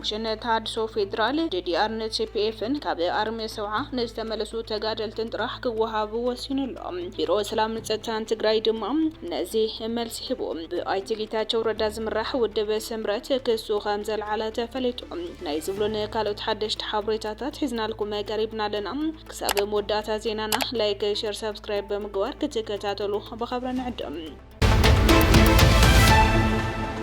ኮሚሽን ተሃድሶ ፌደራል ዲዲአር ንቲፒኤፍን ካብ ኣርሚ ሰውዓ ንዝተመለሱ ተጋደልትን ጥራሕ ክወሃብ ወሲኑሎም ቢሮ ሰላም ጸጥታን ትግራይ ድማ ነዚ መልሲ ሂቡ ብኣይቲ ጌታቸው ረዳ ዝምራሕ ውድብ ስምረት ክሱ ከም ዘልዓለ ተፈሊጡ ናይ ዝብሉን ካልኦት ሓደሽቲ ሓበሬታታት ሒዝናልኩም ቀሪብና ኣለና ክሳብ መወዳእታ ዜናና ላይክ ሼር ሰብስክራይብ በመግባር ክትከታተሉ በኸብረና ዕድም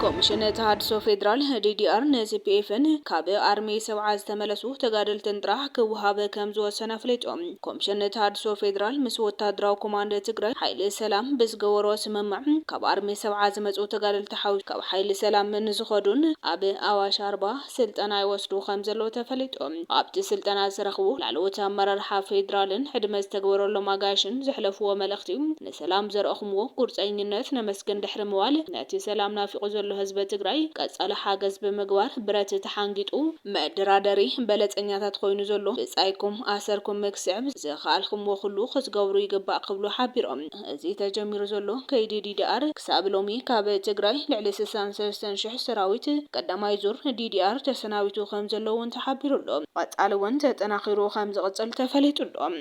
ኮሚሽን ተሃድሶ ፌደራል ዲዲአር ንቲፒኤፍን ካብ ኣርሚ ሰውዓ ዝተመለሱ ተጋደልትን ጥራሕ ክወሃብ ከም ዝወሰነ ኣፍሊጦም ኮሚሽን ተሃድሶ ፌደራል ምስ ወታደራዊ ኮማንዶ ትግራይ ሓይሊ ሰላም ብዝገበሮ ስምምዕ ካብ ኣርሚ ሰውዓ ዝመጹ ተጋደልቲ ሓዊሱ ካብ ሓይሊ ሰላም ንዝኸዱን ኣብ ኣዋሽ ኣርባ ስልጠና ይወስዱ ከም ዘለዎ ተፈሊጦም ኣብቲ ስልጠና ዝረኽቡ ላዕለዎት ኣመራርሓ ፌደራልን ሕድመ ዝተገበረሎም ኣጋይሽን ዘሕለፍዎ መልእኽቲ ንሰላም ዘርአኽምዎ ቁርፀኝነት ነመስግን ድሕሪ ምዋል ነቲ ሰላም ናፊቑ ዘሎ ህዝብ ትግራይ ቀጻለ ሓገዝ ብምግባር ብረት ተሓንጊጡ መደራደሪ በለጸኛታት ኮይኑ ዘሎ ብጻይኩም ኣሰርኩም መክስዕብ ዝኻልኩምዎ ኩሉ ክትገብሩ ይግባእ ክብሉ ሓቢሮም እዚ ተጀሚሩ ዘሎ ከይዲ ዲዲአር ክሳብ ሎሚ ካብ ትግራይ ልዕሊ 63,000 ሰራዊት ቀዳማይ ዙር ዲዲአር ተሰናቢቱ ከም ዘሎ እውን ተሓቢሩሎ ቀጻሊ እውን ተጠናኺሩ ከም ዝቕጽል ተፈሊጡሎም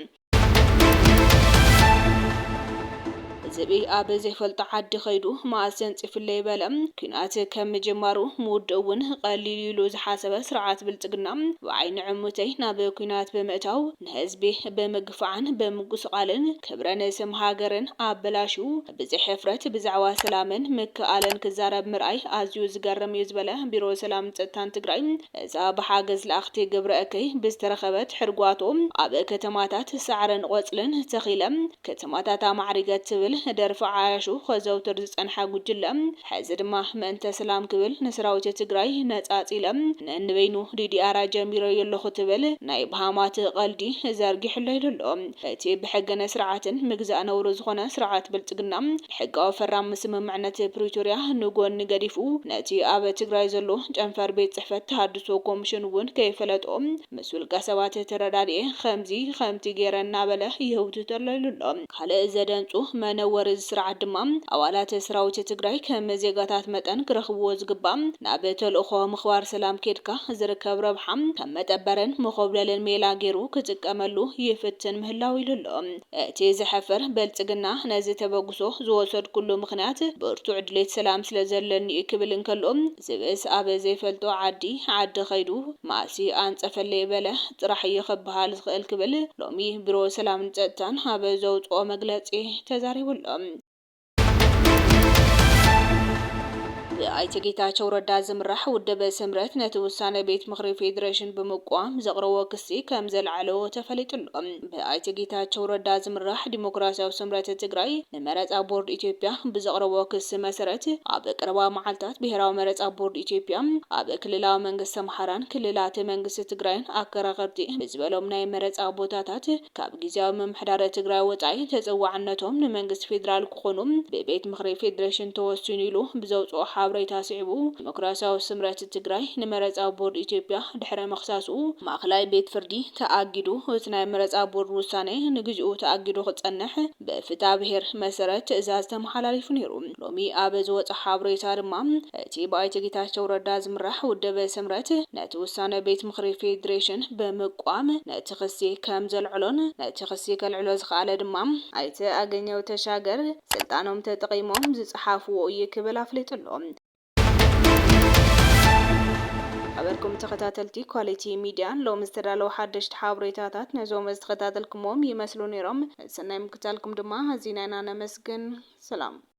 ዝቢ ኣብ ዘይፈልጦ ዓዲ ኸይዱ ማእሰን ጽፍለይ በለም ኩናት ከም መጀመሩ ሙድውን ቀሊል ኢሉ ዝሓሰበ ስርዓት ብልጽግና ብዓይኒ ዕሙተይ ናብ ኩናት ብምእታው ንህዝቢ ብምግፋዕን ብምጉስቃልን ክብረን ስም ሃገርን ኣበላሽው ብዝሕ ሕፍረት ብዛዕባ ሰላምን ምክኣልን ክዛረብ ምርኣይ ኣዝዩ ዝገርም እዩ ዝበለ ቢሮ ሰላም ጸጥታን ትግራይ እዛ ብሓገዝ ለኣኽቲ ግብረአከይ ብዝተረኸበት ሕርጓቶም ኣብ ከተማታት ሳዕርን ቆጽልን ተኺለም ከተማታት ኣማዕሪገት ትብል ደርፊ ዓያሹ ከዘውትር ዝጸንሐ ጉጅለ ሕዚ ድማ ምእንተ ሰላም ክብል ንሰራዊት ትግራይ ነጻጺለም ንንበይኑ ዲዲአር ጀሚሮ የለኹ ትብል ናይ ብሃማት ቀልዲ ዘርጊሕሎ ይደሎ እቲ ብሕገነ ስርዓትን ምግዛእ ነውሩ ዝኾነ ስርዓት ብልጽግና ሕጋዊ ፈራም ስምምዕነት ፕሪቶሪያ ንጎን ገዲፉ ነቲ ኣብ ትግራይ ዘሎ ጨንፈር ቤት ጽሕፈት ተሃድሶ ኮሚሽን እውን ከይፈለጦም ምስ ውልቀ ሰባት ተረዳድኤ ከምቲ ገይረና በለ ይህውቱ ተለይሉሎ ካልእ ዘደንጹ መነወሪ ስርዓት ድማ ኣባላት ሰራዊት ትግራይ ከም ዜጋታት መጠን ክረኽብዎ ዝግባእ ናብ ተልእኾ ምኽባር ሰላም ኬድካ ዝርከብ ረብሓ ከም መጠበርን መኸብለልን ሜላ ገይሩ ክጥቀመሉ ይፍትን ምህላው ኢሉሎ እቲ ዝሕፍር በልጽግና ነዚ ተበግሶ ዝወሰድ ኩሉ ምኽንያት ብርቱዕ ድሌት ሰላም ስለ ዘለኒ ክብል እንከሎ ዝብስ ኣብ ዘይፈልጦ ዓዲ ኸይዱ ማእሲ ኣንጸፈለይ በለ ጥራሕ ይኽብሃል ዝኽእል ክብል ሎሚ ቢሮ ሰላም ጸጥታን ኣብ ዘውፅኦ መግለጺ ተዛሪቡሎ ብኣይቲ ጌታቸው ረዳ ዝምራሕ ውድብ ስምረት ነቲ ውሳነ ቤት ምኽሪ ፌደሬሽን ብምቋም ዘቕረቦ ክሲ ከም ዘልዓለዎ ተፈሊጡሎ ብኣይቲ ጌታቸው ረዳ ዝምራሕ ዲሞክራሲያዊ ስምረት ትግራይ ንመረፃ ቦርድ ኢትዮጵያ ብዘቕረቦ ክሲ መሰረት ኣብ ቀረባ መዓልታት ብሄራዊ መረፃ ቦርድ ኢትዮጵያ ኣብ ክልላዊ መንግስቲ ኣምሓራን ክልላት መንግስቲ ትግራይን ኣከራኸርቲ ብዝበሎም ናይ መረፃ ቦታታት ካብ ጊዜያዊ ምምሕዳር ትግራይ ወጻኢ ተፀዋዕነቶም ንመንግስቲ ፌደራል ክኾኑ ብቤት ምኽሪ ፌደሬሽን ተወሲኑ ኢሉ ብዘውፅኦ ሓበሬታ ስዒቡ ዲሞክራሲያዊ ስምረት ትግራይ ንመረፃ ቦርድ ኢትዮጵያ ድሕረ መኽሳሱ ማእኸላይ ቤት ፍርዲ ተኣጊዱ እቲ ናይ መረፃ ቦርድ ውሳኔ ንግዚኡ ተኣጊዱ ክጸንሕ ብፍትሐ ብሔር መሰረት ትእዛዝ ተመሓላሊፉ ነይሩ ሎሚ ኣብ ዝወፀ ሓበሬታ ድማ እቲ ብኣይቲ ጌታቸው ረዳ ዝምራሕ ውድብ ስምረት ነቲ ውሳነ ቤት ምኽሪ ፌደሬሽን ብምቋም ነቲ ክሲ ከም ዘልዕሎን ነቲ ክሲ ከልዕሎ ዝኽኣለ ድማ ኣይቲ ኣገኘው ተሻገር ስልጣኖም ተጠቒሞም ዝጸሓፍዎ እዩ ክብል ኣፍሊጡሎ أبركم تختاتلتي كواليتي ميديا لو مستدلو حدشت حابريتاتات نزوم استختاتلكموم يمثلون رم سنة مكتالكم دما هزينينا نمسكن سلام